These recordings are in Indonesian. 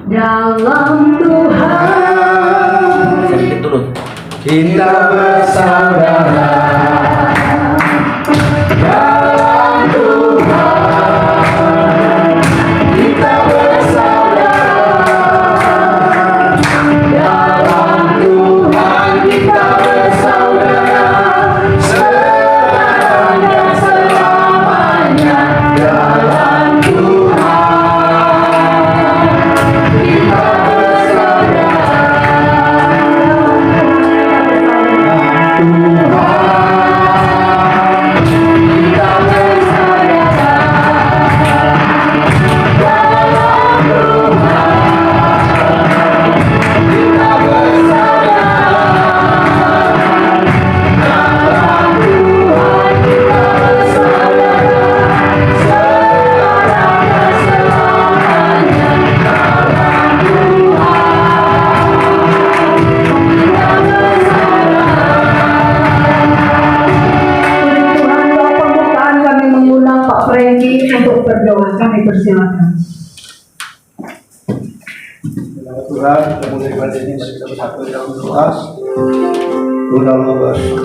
dalam Tuhan sedikit turun. Kita bersaudara dalam Tuhan. Kita bersaudara dalam Tuhan. Kita bersaudara selamanya selamanya dalam Tuhan. Kita untuk berdoa, kami persilakan. Tuhan, kita mulai ibadah ini, mari kita bersatu dalam doa. Tuhan Allah, bersyukur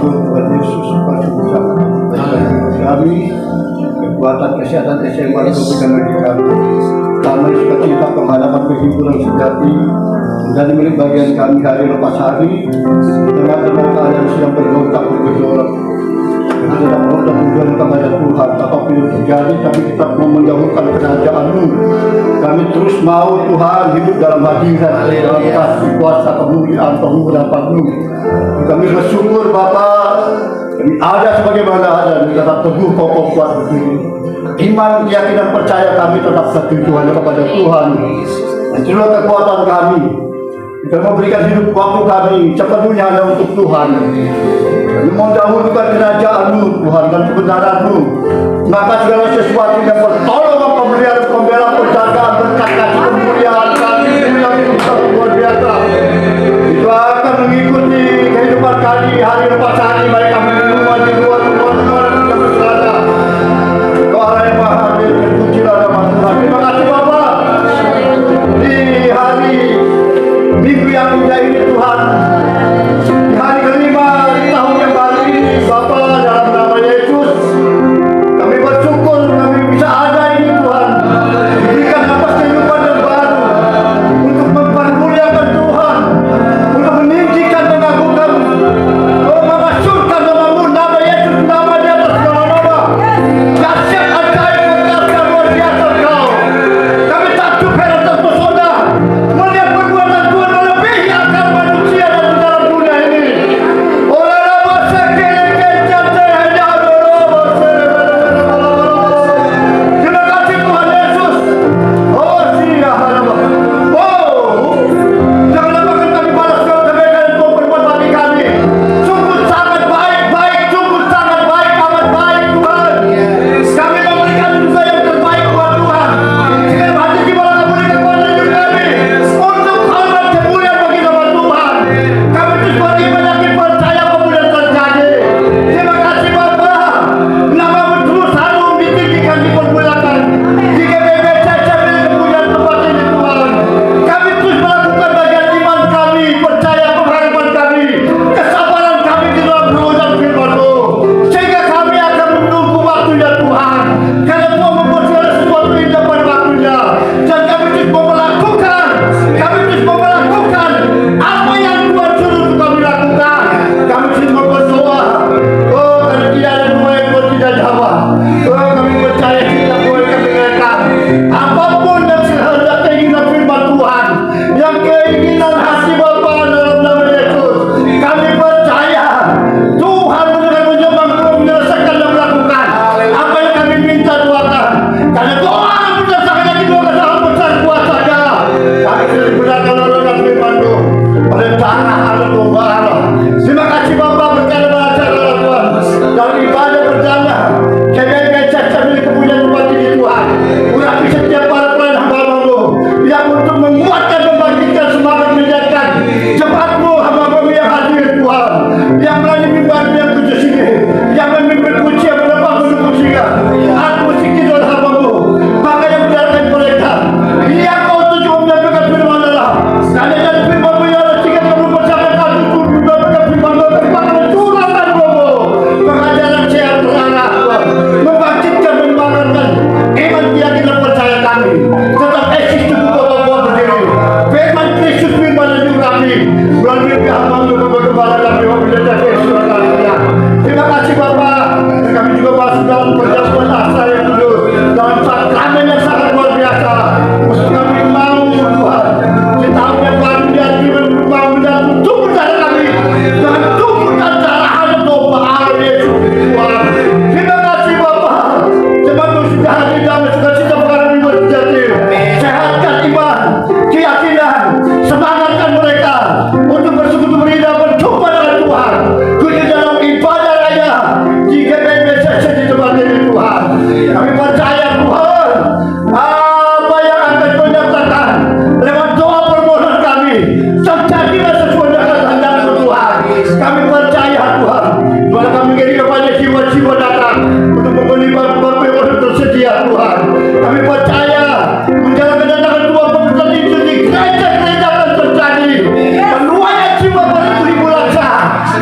Tuhan Yesus pada ucapan kami, kekuatan kesehatan keseimbangan berikan bagi kami. Kami suka kita penghadapan kehidupan sejati dan milik bagian kami hari lepas hari dengan keadaan sedang bergontak bergejolak. Kita tidak mau tujuan kepada Tuhan, apapun yang terjadi, tapi kita mau mendahulukan kerajaan-Mu. Kami terus mau Tuhan hidup dalam hadirat, dalam kasih kuasa kemuliaan pengharapan-Mu. Kami bersyukur Bapa, kami ada sebagaimana ada, dan tetap teguh kokoh kuat berdiri. Iman, keyakinan, percaya kami tetap setuju hanya kepada Tuhan. Dan itulah kekuatan kami. Kita memberikan hidup waktu kami sepenuhnya hanya untuk Tuhan. Kami mendahulukan kerajaan-Mu, Tuhan, dan kebenaran-Mu. Maka segala sesuatu yang pertolongan, pemberian, pembelaan, penjagaan, berkat kasih kemuliaan kami yang luar biasa. Itu akan mengikuti kehidupan kami hari lepas hari, baik kami di rumah, di luar, kita berserah. Kau Allah yang Maha Adil, terpujilah nama Tuhan. Terima kasih Bapa. Di hari minggu yang indah ini Tuhan, di hari kelima di tahun yang baru ini Bapa, dalam nama Yesus kami bersyukur kami bisa ada ini Kami percaya menjelang kedatangan Tuhan pekerjaan itu di gereja-gereja akan terjadi. Penuaian jiwa pada 1000 laksa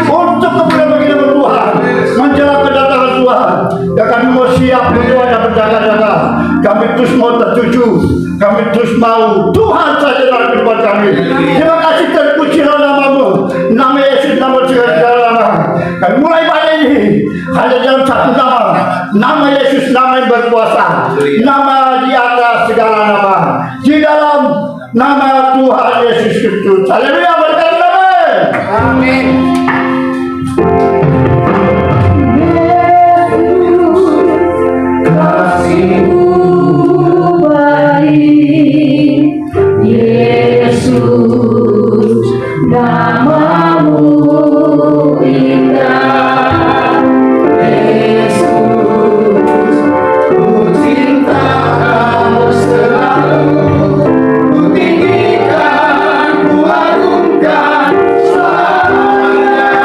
untuk kemuliaan bagi nama Tuhan. Menjelang kedatangan Tuhan, ya kami mau siap berdoa dan berjaga-jaga. Kami terus mau tertuju, kami terus mau Tuhan saja dalam kehidupan kami. Terima kasih terpujilah namamu, nama Yesus, nama segala nama. Kami mulai pada ini hanya dalam satu nama Yesus, nama yang berkuasa, nama di atas segala nama, di dalam nama Tuhan Yesus Kristus. Haleluya, berkata amin. Yesus, namamu indah. Yesus, ku cinta kamu selalu, ku tinggikan, ku agungkan selamanya.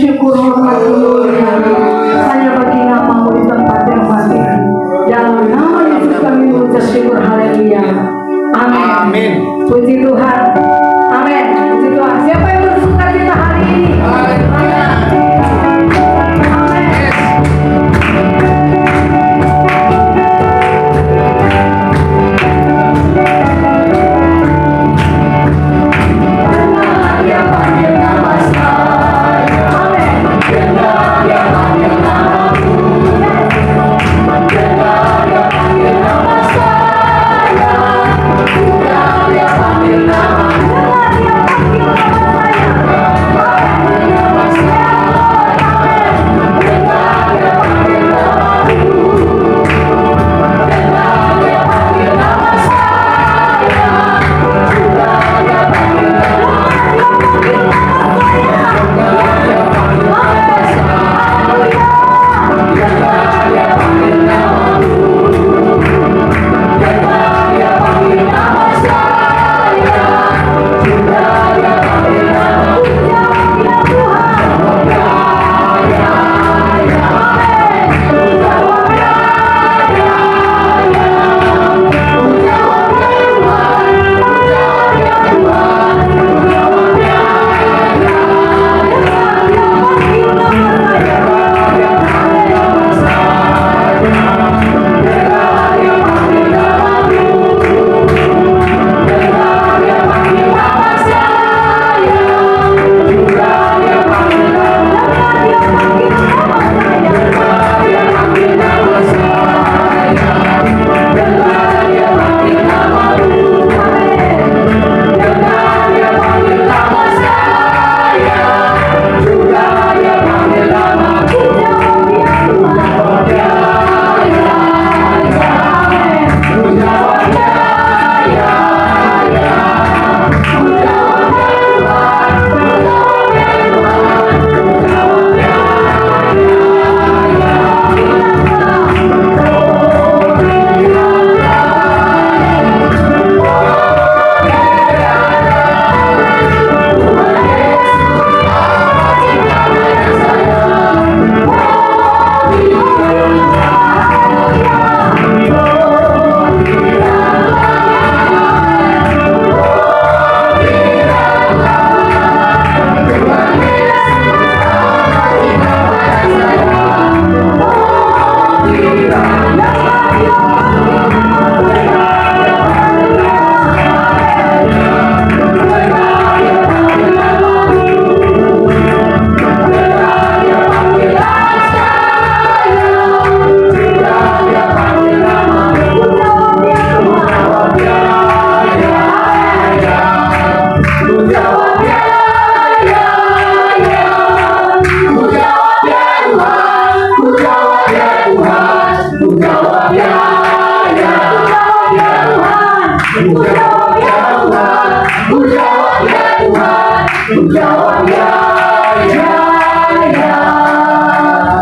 syukur, hormat, kemuliaan hanya bagi nama-Mu di tempat yang batin. Dalam nama Yesus kami mengucap syukur, haleluya. Amin. Amin. Puji Tuhan. Amin. Puji Tuhan. Siapa yang bersuka cita hari ini? Amin. Dia panggil nama saya. Amin. Dia panggil namaku. Dia panggil nama saya. Dia panggil namaku.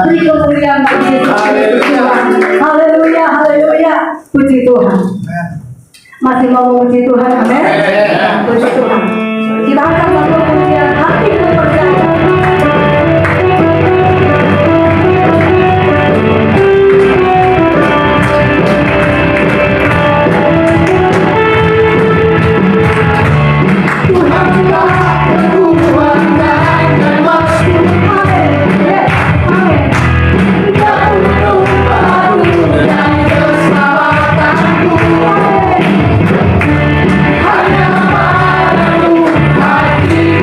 Beri kemuliaan bagi Yesus. Haleluya, haleluya. Puji Tuhan. Masih mau memuji Tuhan, amin. Puji Tuhan. Kita akan melakukan pujian hati percaya. Hanya padamu hati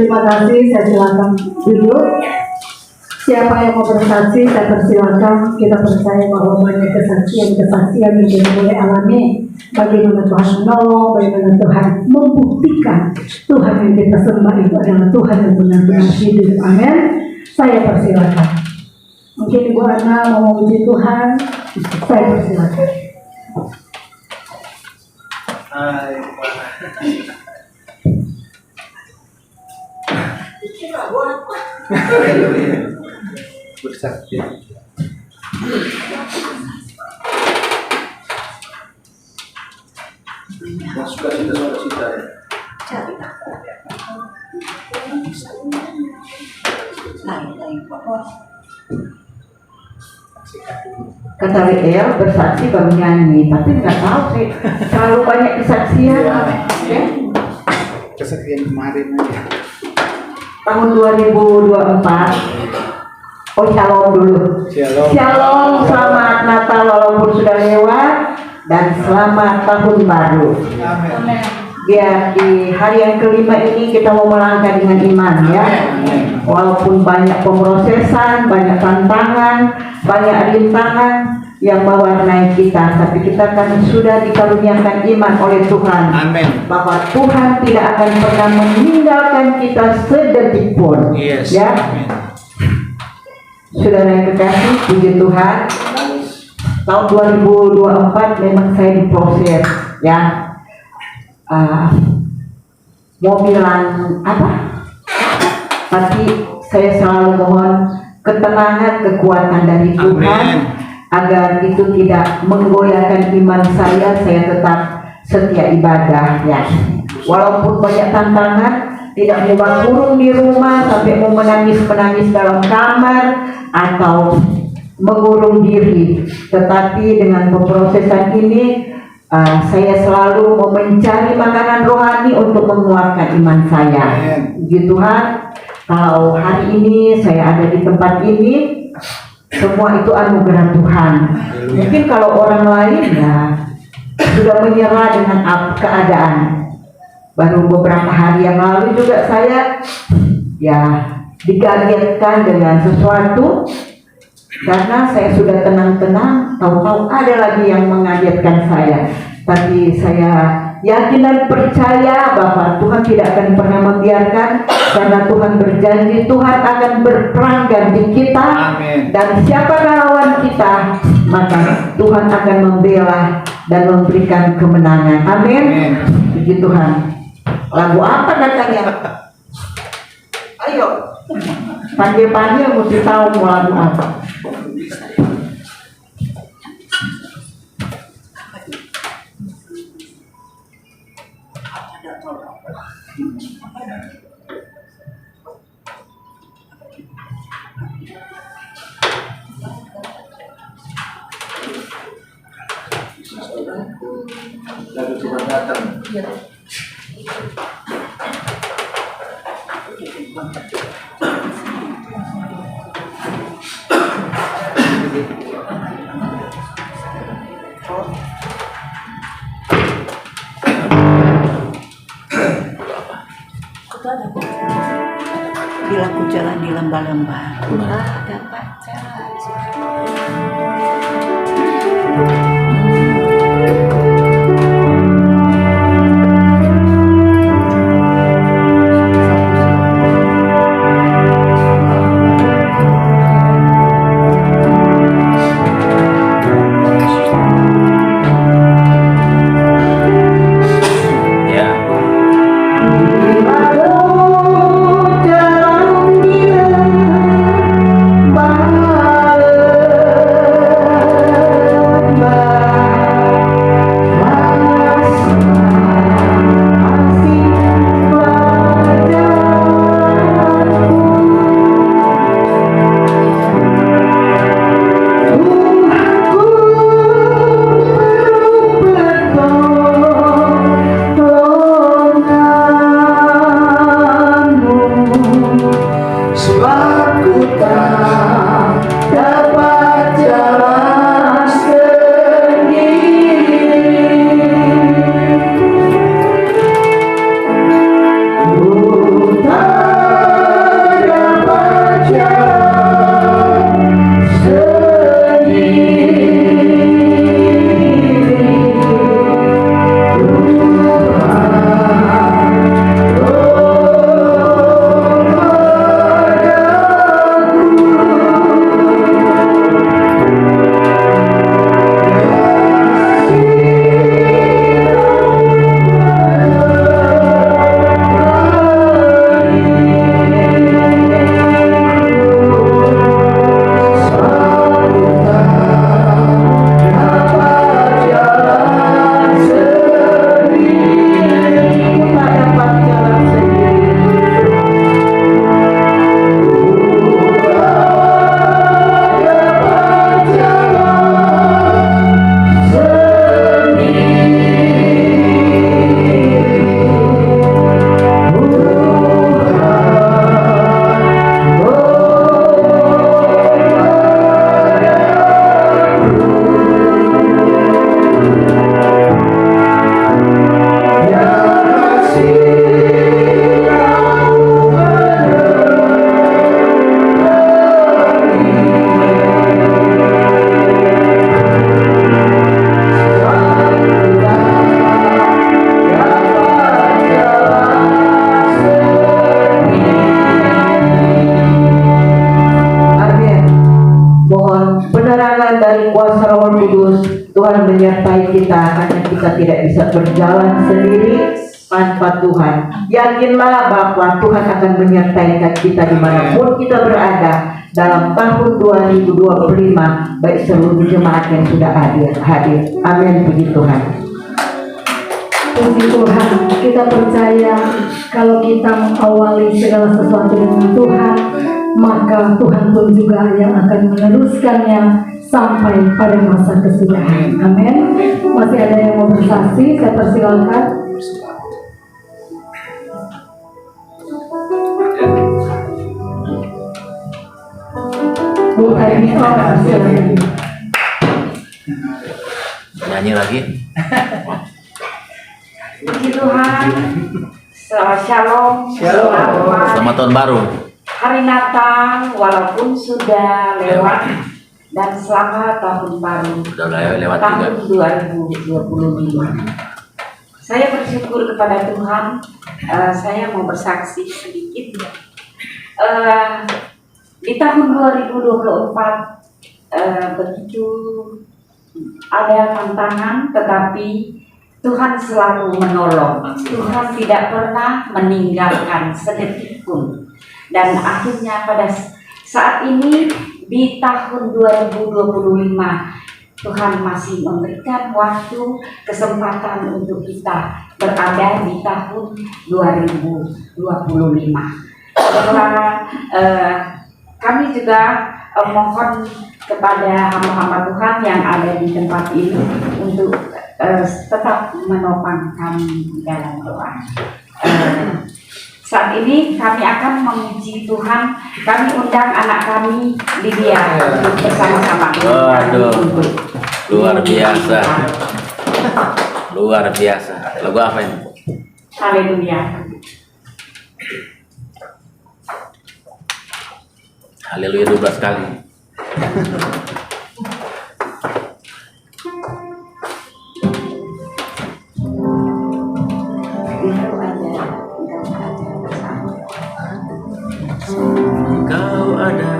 Terima kasih, saya silakan duduk. Siapa yang mau bersaksi, saya persilakan. Kita percaya bahwa banyak kesaksian yang kita boleh alami. Bagaimana Tuhan menolong, bagaimana Tuhan membuktikan Tuhan yang kita sembah itu adalah Tuhan yang benar-benar hidup. Amin. Saya persilakan. Mungkin Ibu Ana mau memuji Tuhan, saya persilakan. Bersaksi. Suka-cita ya. Kata WL bersaksi baru nyanyi, tapi nggak tahu sih terlalu banyak kesaksian. Ya. Kesaksian kemarin aja. Tahun 2024. Oh, shalom dulu. Shalom. Shalom, selamat Natal walaupun sudah lewat, dan selamat tahun baru. Amin. Ya, di hari yang kelima ini kita mau melangkah dengan iman ya. Walaupun banyak pemrosesan, banyak tantangan, banyak rintangan yang mewarnai kita, tapi kita kan sudah dikaruniakan iman oleh Tuhan. Amin. Bahwa Tuhan tidak akan pernah meninggalkan kita sedetik pun. Yes. Ya. Amin. Saudara yang kekasih, puji Tuhan. Tahun 2024 memang saya diproses ya. Mau bilang apa? Tapi saya selalu mohon ketenangan, kekuatan dari Tuhan. Amin. Agar itu tidak menggoyahkan iman saya tetap setia ibadah ya. Walaupun banyak tantangan, tidak mau kurung di rumah sampai mau menangis dalam kamar atau mengurung diri, tetapi dengan pemrosesan ini saya selalu mau mencari makanan rohani untuk menguatkan iman saya. Puji Tuhan, kalau hari ini saya ada di tempat ini, semua itu anugerah Tuhan. Mungkin kalau orang lain ya sudah menyerah dengan keadaan. Baru beberapa hari yang lalu juga saya ya dikagetkan dengan sesuatu, karena saya sudah tenang-tenang, tahu-tahu ada lagi yang mengagetkan saya. Tapi saya yakin dan percaya bahwa Tuhan tidak akan pernah membiarkan, karena Tuhan berjanji Tuhan akan berperang ganti kita. Amin. Dan siapa lawan kita, maka Tuhan akan membela dan memberikan kemenangan. Amin. Puji Tuhan. Lagu apa katanya? Ayo, panggil-panggil mesti tahu mau lagu apa. Lalu Tuhan datang. Bila ku jalan di lembah-lembah, ku dapat jalan. kuasa Roh Kudus, Tuhan menyertai kita karena kita tidak bisa berjalan sendiri tanpa Tuhan. Yakinlah bahwa Tuhan akan menyertai kita dimanapun kita berada dalam tahun 2025, baik seluruh jemaat yang sudah hadir. Amin, puji Tuhan. Puji Tuhan, kita percaya kalau kita mengawali segala sesuatu dengan Tuhan, maka Tuhan pun juga yang akan meneruskannya sampai pada masa kesudahan. Amin. Masih ada yang mau bersaksi? Saya persilakan. Bu Aini, silakan. Nyanyi lagi. Puji Tuhan, shalom, Selamat tahun baru. hari Natal walaupun sudah lewat dan selamat tahun baru Udah lewat tahun juga. 2025. Saya bersyukur kepada Tuhan. Saya mau bersaksi sedikit. Di tahun 2024 begitu ada tantangan, tetapi Tuhan selalu menolong. Tuhan tidak pernah meninggalkan sedetik pun. Dan akhirnya pada saat ini di tahun 2025 Tuhan masih memberikan waktu, kesempatan untuk kita berada di tahun 2025. Karena kami juga mohon kepada hamba-hamba Tuhan yang ada di tempat ini untuk tetap menopang kami di dalam doa. Saat ini kami akan memuji Tuhan. Kami undang anak kami Lydia untuk bersama-sama. Waduh, luar biasa. Luar biasa. Lagu apa ini? Haleluya. Haleluya 12 kali. Kau ada. Kau ada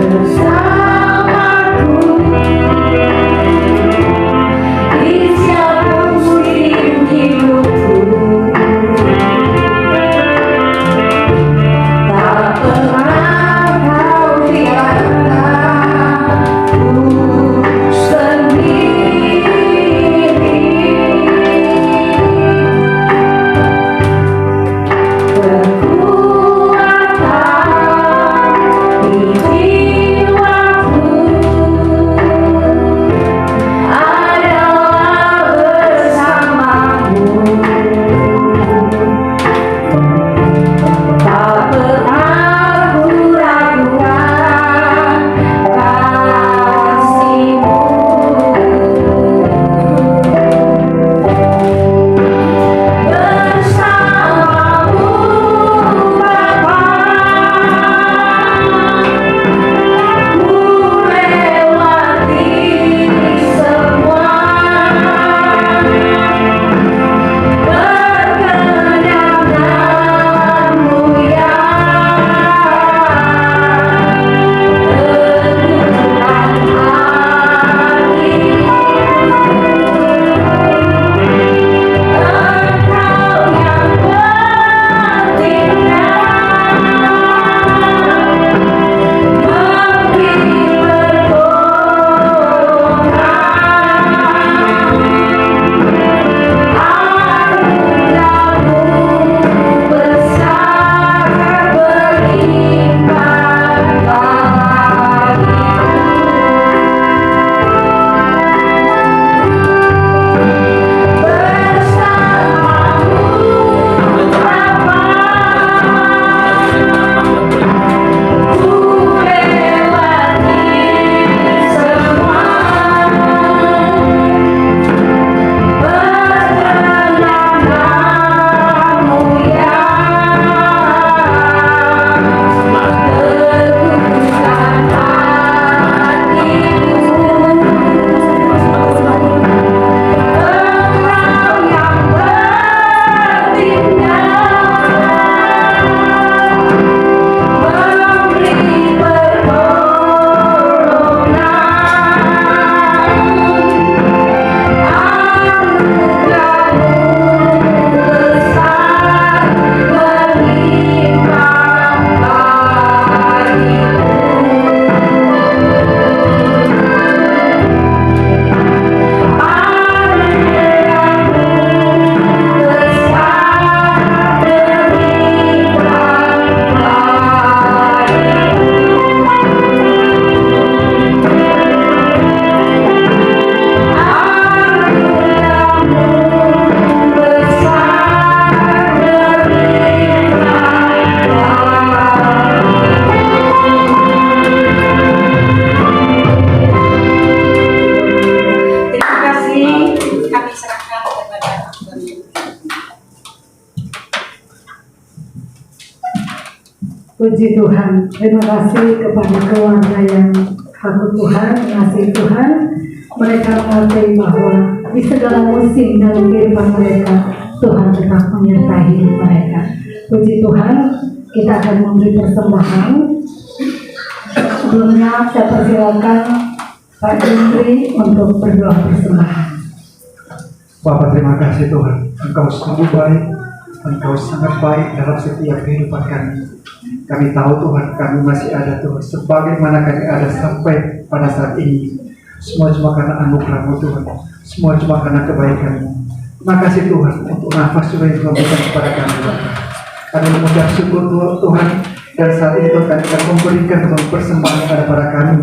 bersama Puji Tuhan, terima kasih kepada keluarga yang aku Tuhan, kasih Tuhan. Mereka mengerti bahwa di segala musim dalam kehidupan mereka, Tuhan tetap menyertai hidup mereka. Puji Tuhan, kita akan memberi persembahan. Sebelumnya saya persilakan Pak Jendri untuk berdoa persembahan. Bapak, terima kasih Tuhan, Engkau sungguh baik, Engkau sangat baik dalam setiap kehidupan kami. Kami tahu Tuhan, kami masih ada Tuhan, sebagaimana kami ada sampai pada saat ini. Semua cuma karena anugerah-Mu Tuhan, semua cuma karena kebaikan-Mu. Terima kasih Tuhan untuk nafas juga yang Kau berikan kepada kami. Kami mengucap syukur Tuhan, dan saat ini Tuhan kami akan memberikan Tuhan persembahan kepada kami.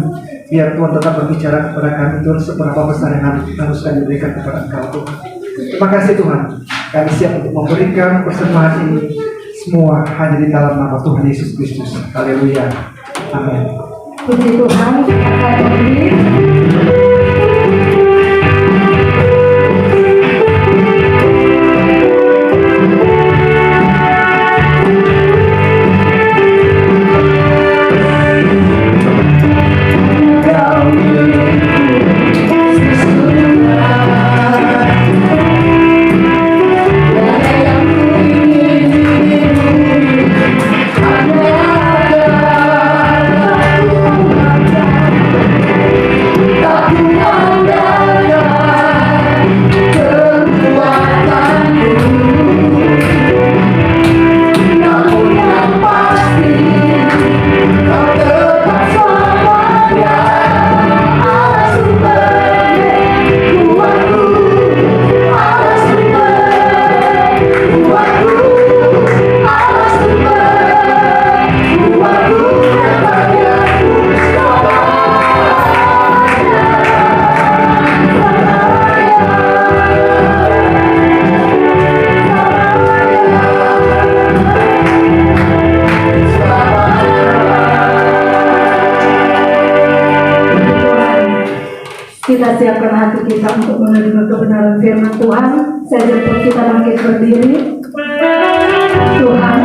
Biar Tuhan tetap berbicara kepada kami Tuhan, seberapa besar yang harus kami berikan kepada Engkau Tuhan. Terima kasih Tuhan, kami siap untuk memberikan persembahan ini semua hanya di dalam nama Tuhan Yesus Kristus. Haleluya. Amin. Puji Tuhan, kita akan berdiri. Kita siapkan hati kita untuk menerima kebenaran firman Tuhan. Saya jemput kita bangkit berdiri. Tuhan,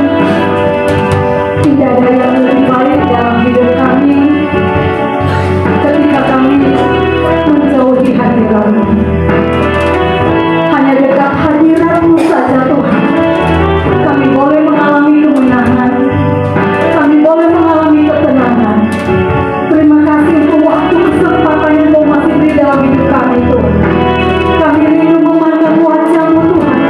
tidak ada yang lebih baik dalam hidup kami ketika kami menjauhi hadirat-Mu. Hanya dekat hadirat-Mu saja Tuhan, kami boleh mengalami kemenangan, kami boleh mengalami ketenangan. Terima kasih untuk waktu kesempatan yang Kau masih beri dalam hidup kami Tuhan. Kami rindu memandang wajah-Mu Tuhan.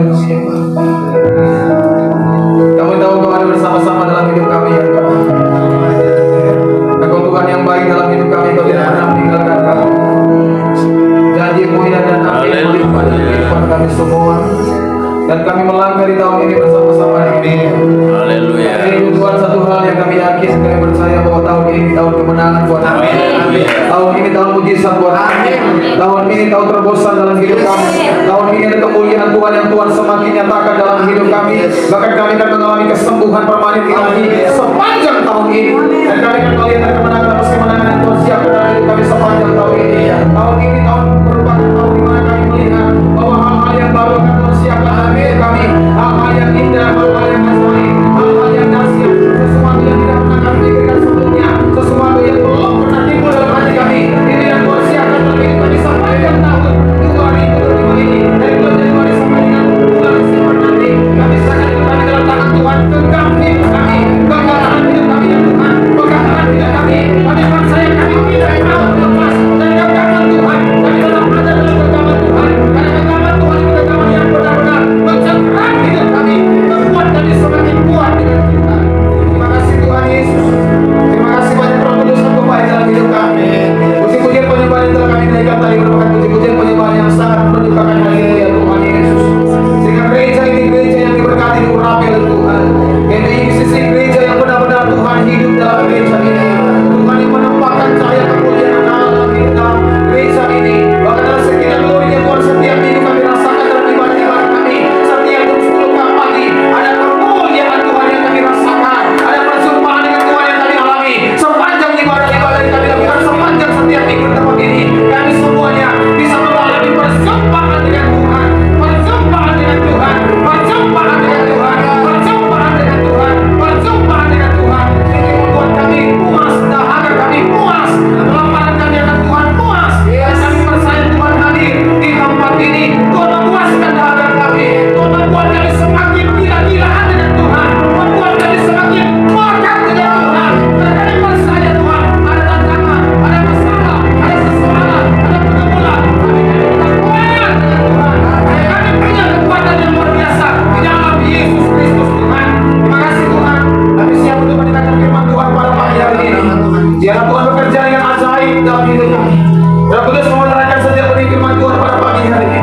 manusia. Kami tahu Engkau ada bersama-sama dalam hidup kami ya Tuhan. Engkau Tuhan yang baik dalam hidup kami, Engkau tidak pernah meninggalkan kami. Janji-Mu ya dan amin melimpah dalam kehidupan kami semua. Dan kami melangkah di tahun ini bersama-sama ini. Haleluya. Ini Tuhan satu hal yang kami yakin, kami percaya bahwa tahun ini tahun kemenangan buat kami. Tahun ini tahun mujizat buat kami. Tahun ini tahun terobosan dalam hidup kami. Tahun ini ada kemuliaan Tuhan yang Tuhan semakin nyatakan dalam hidup kami. Bahkan kami akan mengalami kesembuhan permanen ilahi sepanjang tahun ini. Dan kami akan melihat kemenangan atas kemenangan yang Tuhan siapkan dalam hidup kami sepanjang tahun ini. Tahun ini tahun merupakan tahun di mana kami melihat bahwa hal-hal yang baru akan Tuhan siapkan dalam hidup kami. Hal-hal yang indah, hal-hal yang menarik, hal-hal yang dahsyat, sesuatu yang tidak pernah kami pikirkan sebelumnya, sesuatu yang belum pernah timbul dalam hati kami. Ini yang Tuhan siapkan dalam hidup kami sepanjang tahun 2025 ini. Dari bulan Januari sampai dengan bulan Desember nanti, kami serahkan hidup kami dalam tangan Tuhan. Genggam hidup kami, genggaman hidup kami ya Tuhan, pegangan hidup kami. Kami percaya kami tidak mau lepas dari genggaman Tuhan. Kami tetap ada dalam genggaman Tuhan. Karena genggaman Tuhan itu genggaman yang benar-benar mencengkram hidup kami, membuat kami semakin kuat dengan kita. Terima kasih Tuhan Yesus. Terima kasih banyak Roh Kudus yang baik dalam hidup kami. Puji-pujian penyembahan yang telah kami naikkan tadi merupakan puji-pujian penyembahan yang sangat menunjukkan haleluya Tuhan Yesus. Sehingga gereja ini gereja yang diberkati diurapi oleh Tuhan. Ini sisi gereja yang benar-benar Tuhan hidup dalam gereja ini. Tuhan yang menempatkan cahaya kemuliaan Allah dalam hidup dalam gereja ini. Bahkan dalam sekian glorinya Tuhan setiap minggu kami rasakan dalam ibadah-ibadah kami. Setiap jam 10 pagi ada kemuliaan Tuhan yang kami rasakan. Ada perjumpaan dengan Tuhan yang kami alami. Sepanjang ibadah-ibadah yang kami lakukan sepanjang setiap minggu di tempat ini, kami semuanya bisa mengalami perjumpaan dengan Tuhan. Perjumpaan dengan Tuhan. Perjumpaan dengan Tuhan. Perjumpaan dengan Tuhan. Perjumpaan dengan Tuhan. Ini membuat kami puas, dahaga kami puas, lapar kami akan Tuhan puas. Dan kami percaya Tuhan hadir di tempat ini. Tuhan memuaskan dahaga kami. Tuhan membuat kami semakin gila-gilaan dengan Tuhan. Membuat kami semakin makan dengan Tuhan. Dan kami percaya Tuhan ada tantangan, ada masalah, ada sesuatu, ada pergumulan. Kami tetap kuat dengan Tuhan. Kami punya kekuatan yang luar biasa di dalam Yesus Kristus Tuhan. Terima kasih Tuhan. Kami siap untuk mendengarkan firman Tuhan pada pagi hari ini. Biarlah Tuhan bekerja dengan ajaib dalam hidup kami. Roh Kudus menerangkan setiap benih firman Tuhan pada pagi hari ini.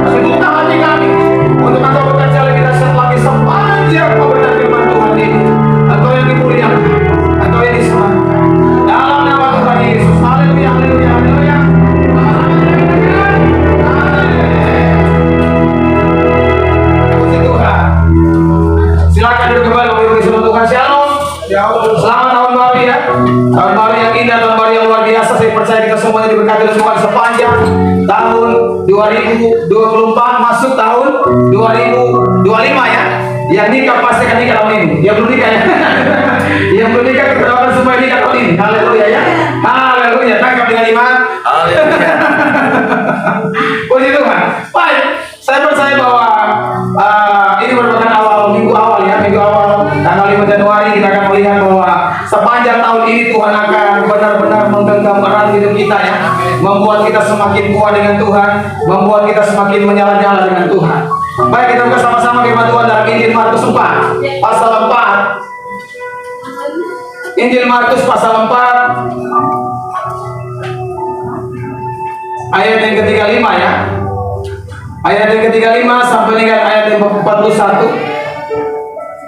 Kami buka hati kami untuk Engkau bekerja lebih dahsyat lagi sepanjang pemberitaan firman Tuhan ini. Engkau yang dimuliakan, Engkau yang disembahkan. Dalam nama Tuhan Yesus. Haleluya, haleluya, haleluya. Puji Tuhan. Silakan duduk kembali Bapak Ibu di sebelah Tuhan. Shalom. Selamat tahun baru ya. Tahun baru yang indah, tahun baru yang luar biasa. Saya percaya kita semuanya diberkati oleh Tuhan sepanjang tahun 2024 masuk tahun 2025 ya. Yang nikah pasti akan nikah tahun ini. Yang belum nikah ya. Yang belum nikah kita doakan supaya nikah tahun ini. Haleluya ya. Haleluya. Tangkap dengan iman. Haleluya. Puji Tuhan. Baik, saya percaya bahwa ini merupakan minggu awal ya, minggu awal tanggal 5 Januari kita akan melihat bahwa sepanjang tahun ini Tuhan akan benar-benar menggenggam erat hidup kita ya, membuat kita semakin kuat dengan Tuhan, membuat kita semakin menyala-nyala dengan Tuhan. Baik, kita buka sama-sama firman Tuhan dalam Injil Markus 4 pasal 4. Injil Markus pasal 4 ayat yang ke-35 ya. Ayat yang ke-35 sampai dengan ayat yang ke-41.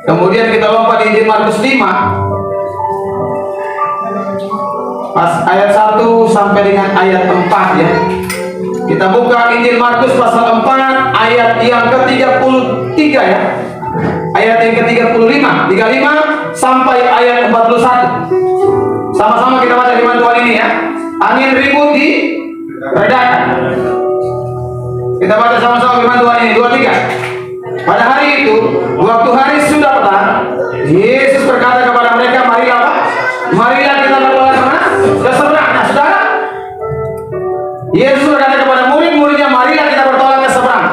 Kemudian kita lompat di Injil Markus 5 pas ayat 1 sampai dengan ayat 4 ya. Kita buka Injil Markus pasal 4 ayat yang ke-33 ya. Ayat yang ke-35, 35 sampai ayat 41. Sama-sama kita baca firman Tuhan ini ya. Angin ribut diredakan. Kita baca sama-sama firman Tuhan ini 2, 3. Pada hari itu, waktu hari sudah petang, Yesus berkata kepada mereka, marilah apa? Marilah kita bertolak kemana? Ke seberang. Nah, saudara, Yesus berkata kepada murid-muridnya, marilah kita bertolak ke seberang.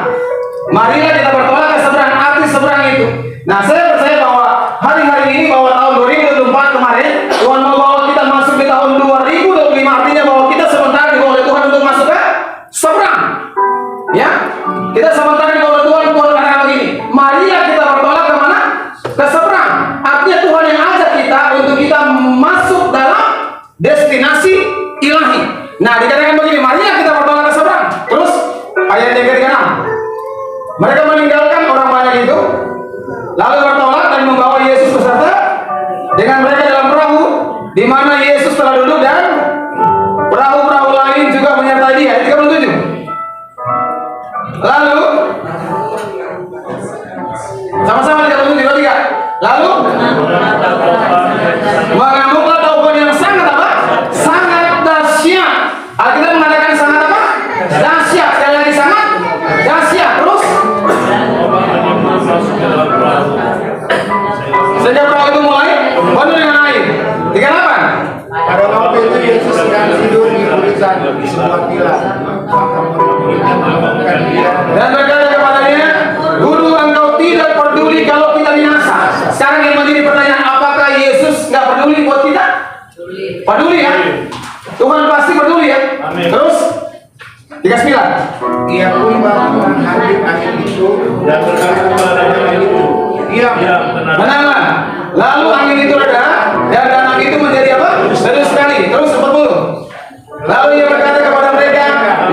Marilah kita bertolak ke seberang. Arti seberang itu. Nah, saya percaya bahwa hari-hari ini, bahwa tahun 2024 kemarin, Tuhan membawa kita masuk di tahun 2025. Artinya bahwa kita sementara dibawa oleh Tuhan untuk masuk ke seberang. Ya, kita sementara dibawa oleh Tuhan Nah, dikatakan begini, marilah kita bertolak ke seberang. Terus ayat yang ke-36. Mereka meninggalkan orang banyak itu, lalu bertolak dan membawa Yesus beserta dengan mereka dalam perahu, di mana Yesus telah duduk dan perahu-perahu lain juga menyertai dia. 37. Lalu sama-sama 37, 23. Lalu mengamuklah taufan yang sangat apa? Sangat dahsyat. Alkitab mengatakan sangat apa? Dahsyat. Sekali lagi sangat dahsyat. Terus sejak perahu itu mulai penuh dengan air. 38. Pada waktu itu Yesus sedang tidur di buritan di sebuah villa. Maka murid-muridnya menemukan dia Dan berkata kepadanya, Guru, engkau tidak peduli kalau kita binasa. Sekarang yang menjadi pertanyaan, apakah Yesus nggak peduli buat kita? Peduli ya? Tuhan pasti peduli ya? Terus 39. Ia pun bangun menghadap angin itu dan berkata kepadanya itu, diam. Tenanglah. Lalu angin itu reda dan danau itu menjadi apa? Terus sekali. Terus 40. Lalu ia berkata kepada mereka,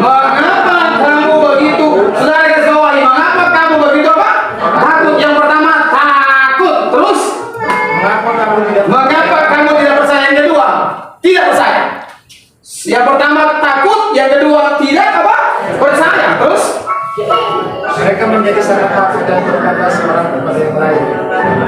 mengapa kamu begitu? Saudara garis bawahi, mengapa kamu begitu apa? Takut. Yang pertama takut. Terus mengapa kamu tidak percaya? Yang kedua tidak percaya. Yang pertama takut, yang kedua tidak apa? Percaya. Terus Mereka menjadi sangat takut dan berkata seorang kepada yang lain,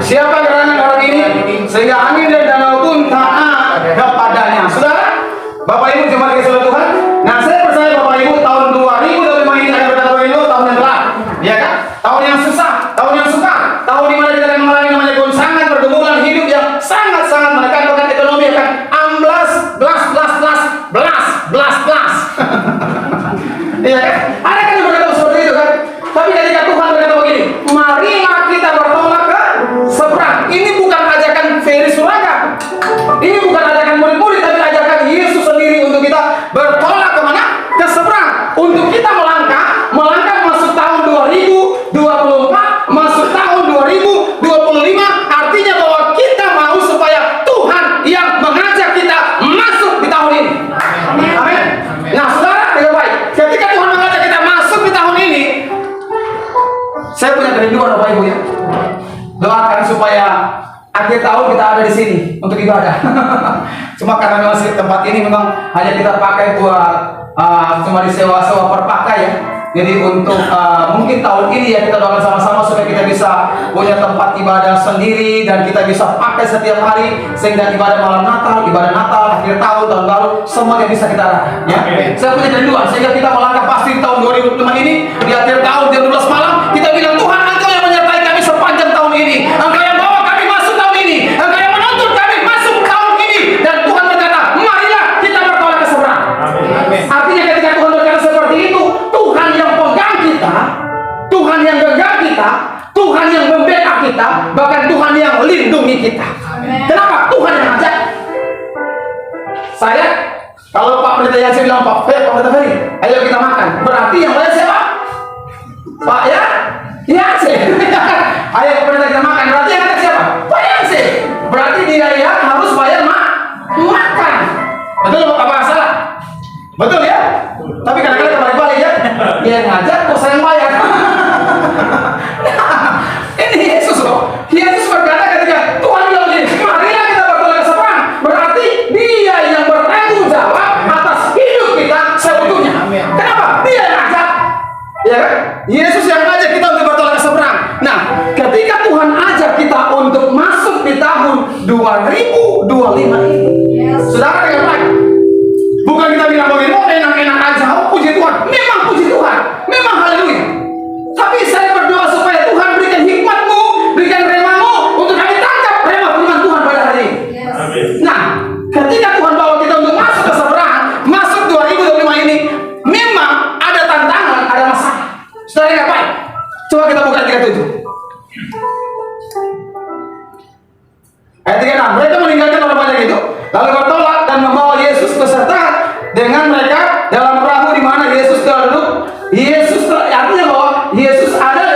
siapa gerangan orang ini sehingga angin dan danau pun taat kepadanya. Saudara, Bapak Ibu jemaat dikasihi Tuhan. Nah, saya percaya Bapak Ibu tahun 2025 ini ada berkata itu tahun yang gelap, ya kan? Tahun yang susah, tahun yang sukar, tahun di mana kita akan mengalami namanya goncangan pergumulan hidup yang sangat-sangat menekan, bahkan ekonomi akan amblas, blas. Iya kan? Ada kan yang berkata seperti itu kan? Tapi ketika Tuhan berkata begini, marilah kita bertolak ke seberang. Ini bukan ajakan Ferry Suraga. Ini bukan ajakan murid-murid, tapi ajakan Yesus sendiri untuk kita bertolak kemana? Ke seberang. Untuk kita melangkah masuk tahun 2024, masuk tahun 2025. Artinya bahwa kita mau supaya Tuhan yang mengajak kita masuk di tahun ini. Amin. Nah, saudara, dengan baik. Ketika Tuhan mengajak kita masuk di tahun ini, saya punya kerinduan Bapak Ibu ya. Doakan supaya akhir tahun kita ada di sini untuk ibadah. Cuma karena memang tempat ini memang hanya kita pakai buat cuma disewa-sewa per pakai ya. Jadi untuk mungkin tahun ini ya kita doakan sama-sama supaya kita bisa punya tempat ibadah sendiri dan kita bisa pakai setiap hari sehingga ibadah malam Natal, akhir tahun, tahun baru semuanya bisa kita ya. Saya punya kerinduan sehingga kita melangkah pasti tahun 2005 ini di akhir tahun jam 12 malam kita bilang Tuhan Engkau yang menyertai kami sepanjang tahun ini, Engkau yang bawa kami masuk tahun ini, Engkau yang menuntun kami masuk tahun ini, dan Tuhan berkata marilah kita bertolak ke seberang. Artinya ketika Tuhan berkata seperti itu, Tuhan yang pegang kita, Tuhan yang genggam kita, Tuhan yang membela kita, bahkan Tuhan yang lindungi kita. Kenapa? Tuhan yang ngajak. Saya, kalau Pak Pendeta Yasin bilang, Pak Pendeta Ferry, ayo kita makan. Berarti yang lain siapa? Pak Yasin. Ayo Pak Pendeta kita makan. Berarti yang ngajak siapa? Pak Yasin. Berarti dia yang harus bayar makan. Betul apa salah? Betul ya? Tapi kadang-kadang kebalik-balik ya. Dia yang ngajak, kok saya yang bayar. Ini Yesus loh. Yesus berkata ketika Tuhan bilang begini, marilah kita bertolak ke seberang. Berarti dia yang bertanggung jawab atas hidup kita seutuhnya. Kenapa? Dia yang ngajak. Ya kan? Yesus yang ngajak kita untuk bertolak ke seberang. Nah, ketika Tuhan ajak kita untuk masuk di tahun 2025 ini, saudara dengan baik. Bukan kita bilang begini, oh enak-enak aja, oh puji Tuhan. Memang puji Tuhan, memang haleluya. Tapi saya berdoa supaya Tuhan berikan hikmat-Mu, berikan rema-Mu untuk kami tangkap rema firman Tuhan pada hari ini. Nah, ketika Tuhan bawa kita untuk masuk ke seberang, masuk 2025 ini, memang ada tantangan, ada masalah. Saudara yang baik, coba kita buka 37. Ayat 36, mereka meninggalkan orang banyak itu, lalu bertolak dan membawa Yesus beserta dengan mereka dalam perahu di mana Yesus telah duduk. Artinya bahwa Yesus ada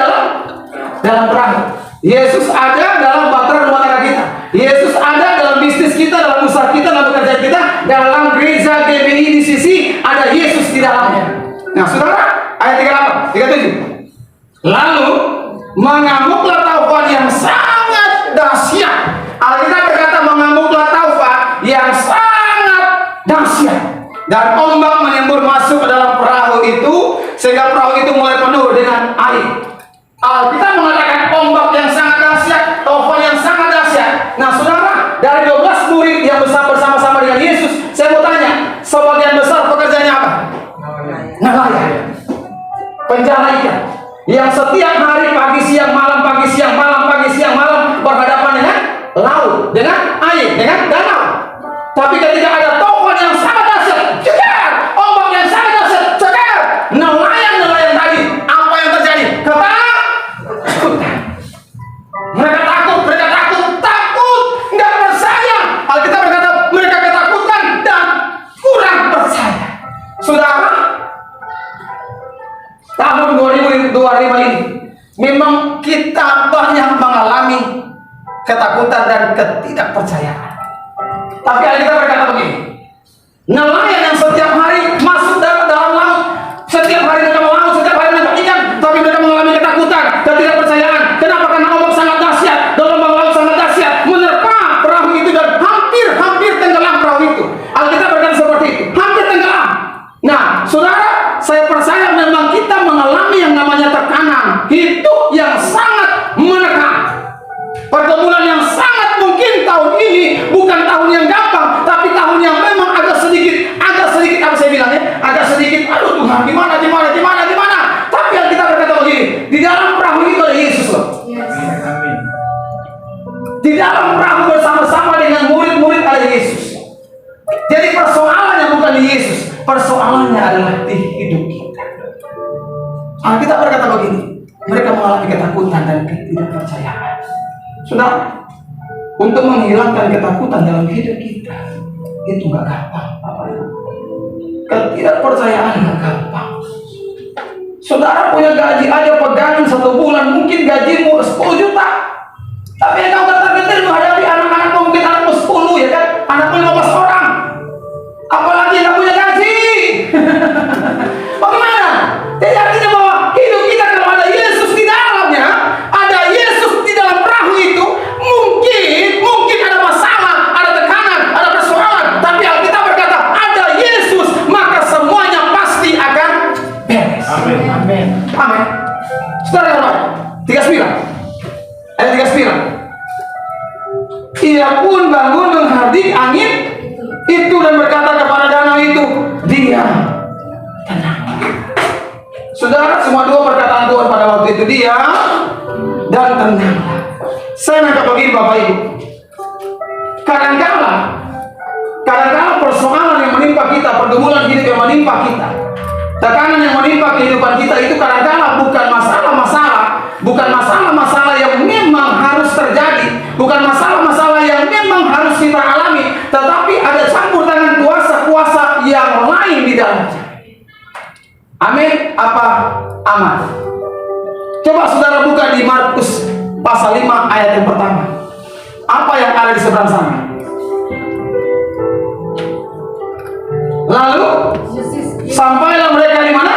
dalam perahu. Yesus ada dalam bahtera rumah tangga kita. Yesus ada dalam bisnis kita, dalam usaha kita, dalam pekerjaan kita, dalam gereja GBI di sisi ada Yesus di dalamnya. Nah, saudara, ayat 38, 37. Lalu mengamuklah taufan yang sangat dahsyat. Alkitab berkata mengamuklah taufan yang sangat dahsyat, dan ombak menyembur masuk ke dalam perahu itu sehingga perahu itu mulai penuh dengan air. Alkitab mengatakan ombak yang sangat dahsyat, taufan yang sangat dahsyat. Nah, saudara, dari 12 murid yang bersama-sama dengan Yesus, saya mau tanya, sebagian besar pekerjaannya apa? Nelayan, penjara ikan, yang setiap hari pagi siang malam, pagi siang malam, pagi siang malam berhadapan dengan laut, dengan air, dengan danau. Tapi ketika ada taufan yang sangat dahsyat, cekat, ombak yang sangat dahsyat, cekat, nelayan tadi, apa yang terjadi? Mereka takut, nggak percaya. Alkitab berkata mereka ketakutan dan kurang percaya. Saudara, tahun 2025 ini memang kita banyak mengalami ketakutan dan ketidakpercayaan. Tapi Alkitab berkata begini, nelayan yang setiap hari masuk dalam laut, setiap hari mereka melaut, setiap hari menangkap ikan, tapi mereka mengalami ketakutan, ketidakpercayaan. Kenapa? Karena ombak sangat dahsyat, gelombang laut sangat dahsyat, menerpa perahu itu dan hampir tenggelam perahu itu. Alkitab berkata seperti itu, hampir tenggelam. Nah, saudara, saya percaya memang kita mengalami yang namanya tekanan hidup yang sangat menekan. Pergumulan yang sangat mungkin tahun ini bukan tahun yang gampang, tapi tahun yang memang agak sedikit apa saya bilangnya, agak sedikit, aduh Tuhan, gimana. Tapi yang kita berkata begini, di dalam perahu itu ada Yesus loh. Di dalam perahu bersama-sama dengan murid-murid ada Yesus. Jadi persoalannya bukan di Yesus, persoalannya adalah di hidup kita. Kita berkata begini, mereka mengalami ketakutan dan ketidakpercayaan. Sudah, untuk menghilangkan ketakutan dalam hidup kita itu nggak gampang, ketidakpercayaan nggak gampang. Saudara punya gaji aja pegangan 1 bulan, mungkin gajimu 10 juta, tapi engkau ketar-ketir menghadapi anak-anak mungkin anakmu 10, ya kan, anakmu 15 orang, apalagi nggak punya gaji. Bagaimana? Jadi artinya bahwa hidup kita kalau ada Yesus di dalamnya, ada Yesus di dalam perahu itu, mungkin ada masalah, ada tekanan, ada persoalan, tapi Alkitab berkata ada Yesus, maka semuanya pasti akan beres. Amin. Saudara yang baik, 39 ayat 39. Ia pun bangun menghardik angin itu dan berkata kepada danau itu, diam, tenang. Saudara, semua dua perkataan Tuhan pada waktu itu, diam dan tenang. Saya nangkap begini Bapak Ibu, kadang-kala persoalan yang menimpa kita, pergumulan hidup yang menimpa kita, tekanan yang menimpa kehidupan kita itu kadang-kala bukan masalah yang memang harus terjadi, bukan masalah yang memang harus kita alami, tetapi ada campur tangan kuasa-kuasa yang lain di dalamnya. Amin apa aman? Coba saudara buka di Markus pasal 5 ayat yang pertama. Apa yang ada di seberang sana? Lalu sampailah mereka di mana?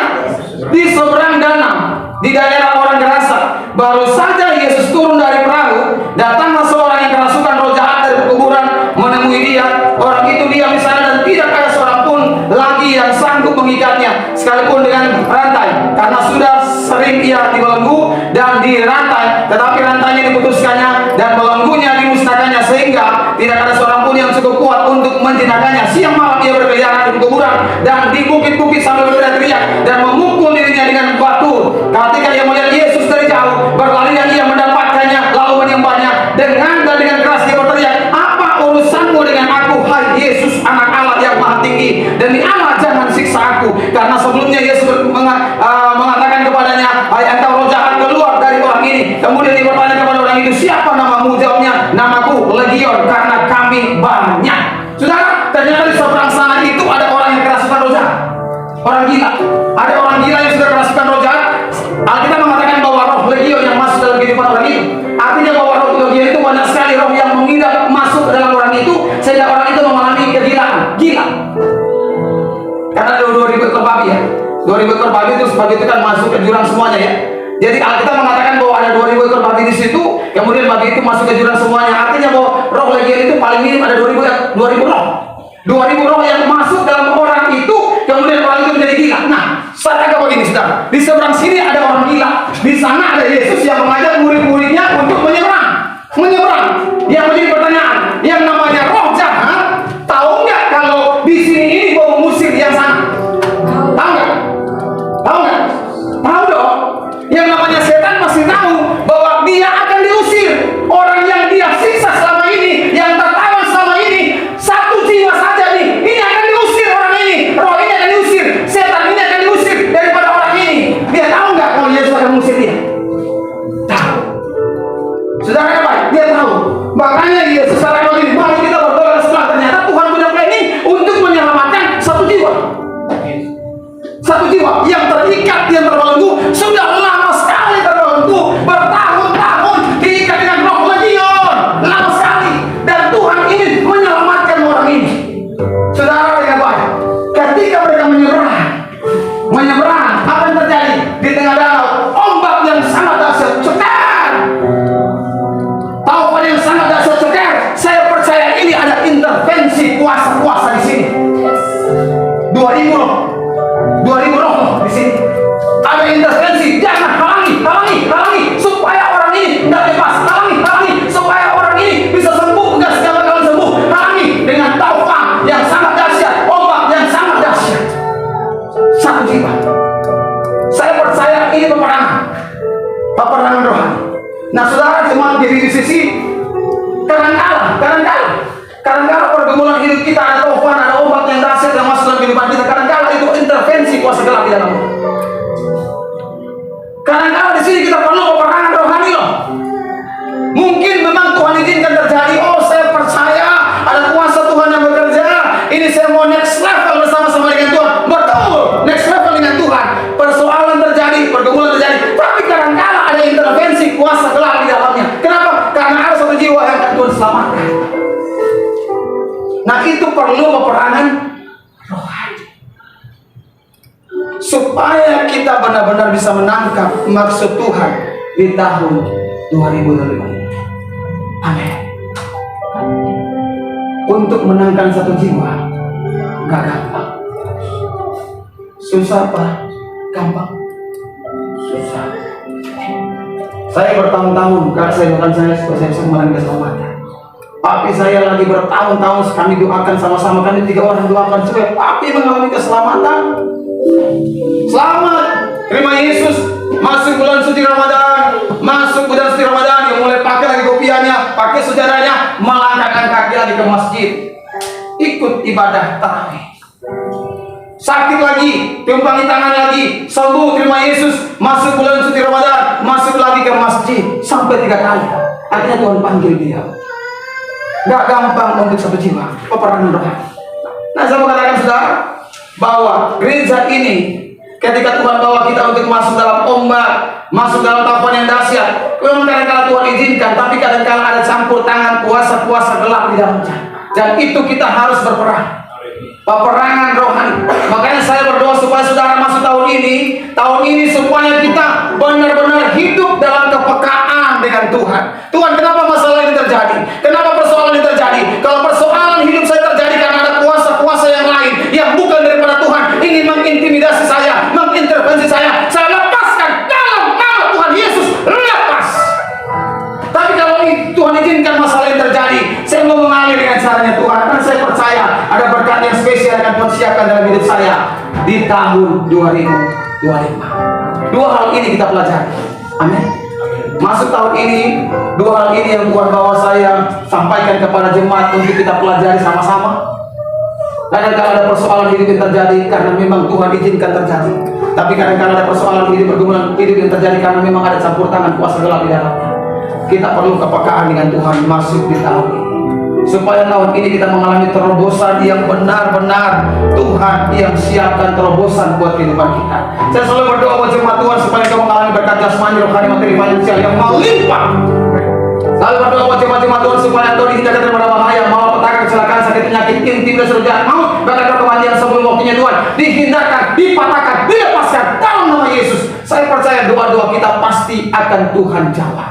Di seberang danau, di daerah orang Gerasa. Baru saja Yesus turun dari perahu, datanglah seorang yang kerasukan roh jahat dari kuburan menemui dia. Orang itu diam di sana dan tidak ada seorang pun lagi yang sanggup mengikatnya, sekalipun dengan rantai, karena sudah sering ia dibelenggu dan dirantai, tetapi rantainya diputuskannya dan belenggunya dimusnahkannya, sehingga tidak ada seorang pun yang cukup kuat untuk menjinakkannya. Siang malam ia berkeliaran di kuburan dan di bukit-bukit sambil berteriak dan memukul dirinya dengan batu. Ketika ia melihat Yesus dari jauh, berlarian ia mendapatkannya, lalu menyembahnya dengan keras dia berteriak, apa urusanmu dengan aku, hai Yesus anak Allah yang maha tinggi? Demi Allah jangan siksa aku. Karena sebelumnya Yesus mengatakan kepadanya, hai engkau roh jahat, keluar dari orang ini. Kemudian dia bertanya kepada orang itu, siapa namamu? Jawabnya, namaku Legion, karena kami banyak. Saudara, ternyata di seberang sana itu ada orang yang kerasukan roh jahat, orang gila. Ada orang gila yang sudah kerasukan roh jahat. Alkitab mengatakan bahwa roh Legion yang masuk dalam kehidupan orang itu. Artinya 2.000 ekor babi itu kan masuk ke jurang semuanya ya. Jadi Alkitab mengatakan bahwa ada 2.000 ekor babi di situ, kemudian babi itu masuk ke jurang semuanya. Artinya bahwa roh legion itu paling minim ada 2.000 roh. 2.000 roh yang masuk dalam orang itu, kemudian orang itu menjadi gila. Nah, saya katakan begini saudara, di seberang sini ada orang gila, di sana ada Yesus yang mengajak murid-muridnya untuk menyeberang. Yang menjadi pertanyaan, yang namanya roh jahat, tahu nggak kalau di sini ini mau mengusir yang sana? Tahu nggak? Tahu dong. Yang namanya setan pasti tahu bahwa dia akan diusir. Orang yang dia siksa selama ini, yang tertawan selama ini, satu jiwa saja nih, ini akan diusir orang ini. Roh ini akan diusir, setan ini akan diusir daripada orang ini. Dia tahu nggak kalau Yesus akan mengusir dia? Tahu. Saudara apa? Dia tahu. Makanya Yesus katakan begini, mari kita berdoa ke sebelah. Ternyata Tuhan punya planning untuk menyelamatkan satu jiwa. Satu jiwa yang terikat, yang terbelenggu, sudah lama sekali terbelenggu, bertahun-tahun diikat dengan roh legion, lama sekali. Dan Tuhan ingin menyelamatkan orang ini. Saudara dengan baik, ketika mereka menyeberang, apa yang terjadi di tengah danau? Ombak yang sangat dahsyat cekat. Taufan yang sangat dahsyat cekat. Saya percaya ini ada intervensi kuasa-kuasa di sini. 2.000 roh di sini. Ada intervensi, jangan halangi supaya orang ini tidak bebas. Halangi supaya orang ini bisa sembuh, enggak segala-galanya sembuh. Halangi dengan taufan yang sangat dahsyat, ombak yang sangat dahsyat. Satu jiwa. Saya percaya ini peperangan rohani. Nah, saudara cuma diri di sisi kadang-kala pergumulan hidup kita ada taufan, ada ombak yang dahsyat yang masuk dalam kehidupan kita. Kadang-kala itu intervensi kuasa gelap di dalamnya. Kadang-kala di sini kita perlu peperangan rohani loh. Mungkin memang Tuhan izinkan terjadi. Oh, saya percaya ada kuasa Tuhan yang bekerja. Ini saya mau next level bersama-sama dengan Tuhan. Betul, next level dengan Tuhan. Persoalan terjadi, pergumulan terjadi. Tapi kadang-kala ada intervensi kuasa gelap di dalamnya. Kenapa? Karena ada satu jiwa yang akan Tuhan selamatkan. Nah, itu perlu peperangan rohani. Supaya kita benar-benar bisa menangkap maksud Tuhan di tahun 2025. Amin. Untuk menangkan satu jiwa gak gampang. Susah apa? Gampang. Susah. Saya bertahun-tahun, saya mengalami keselamatan. Papi saya lagi bertahun-tahun kami doakan sama-sama, kami 3 orang doakan supaya papi mengalami keselamatan. Selamat, terima Yesus. Masuk bulan suci Ramadan, yang mulai pakai lagi kopiahnya, pakai sujadanya, melangkahkan kaki lagi ke masjid, ikut ibadah tarawih. Sakit lagi, tumpangi tangan lagi, sembuh, terima Yesus. Masuk bulan suci Ramadan, masuk lagi ke masjid sampai 3 kali. Akhirnya Tuhan panggil dia. Gak gampang untuk satu jiwa peperangan rohani. Nah, saya mau katakan saudara bahwa gereja ini ketika Tuhan bawa kita untuk masuk dalam ombak, masuk dalam taufan yang dahsyat, memang kadang-kala Tuhan izinkan, tapi kadang-kala ada campur tangan kuasa-kuasa gelap di dalamnya. Dan itu kita harus berperang. Peperangan rohani. Makanya saya berdoa supaya saudara masuk tahun ini supaya kita benar-benar hidup dalam kepekaan dengan Tuhan. Tuhan, kenapa masalah ini terjadi? Kenapa persoalan ini terjadi? Kalau persoalan hidup saya terjadi karena ada kuasa-kuasa yang lain yang bukan daripada Tuhan, ingin mengintimidasi saya, mengintervensi saya lepaskan dalam nama Tuhan Yesus, lepas. Tapi kalau Tuhan izinkan masalah yang terjadi, saya mau mengalir dengan caranya Tuhan, karena saya percaya ada berkat yang spesial yang Tuhan siapkan dalam hidup saya di tahun 2025. 2 hal ini kita pelajari. Amin. Masuk tahun ini, 2 hal ini yang Tuhan bawa saya sampaikan kepada jemaat untuk kita pelajari sama-sama. Kadang-kadang ada persoalan hidup yang terjadi karena memang Tuhan izinkan terjadi. Tapi kadang-kadang ada persoalan hidup, pergumulan hidup yang terjadi karena memang ada campur tangan kuasa gelap di dalamnya. Kita perlu kepekaan dengan Tuhan masuk di tahun ini, supaya tahun ini kita mengalami terobosan yang benar-benar Tuhan yang siapkan terobosan buat kehidupan kita. Saya selalu berdoa buat jemaat Tuhan supaya kita mengalami berkat jasmani, rohani, materi, finansial yang melimpah. Selalu berdoa buat jemaat Tuhan supaya engkau dihindarkan daripada bahaya, malapetaka, kecelakaan, sakit, penyakit, intimidasi tidak seru jahat maut, bahkan kematian sebelum waktunya Tuhan dihindarkan, dipatahkan, dilepaskan dalam nama Yesus. Saya percaya doa-doa kita pasti akan Tuhan jawab.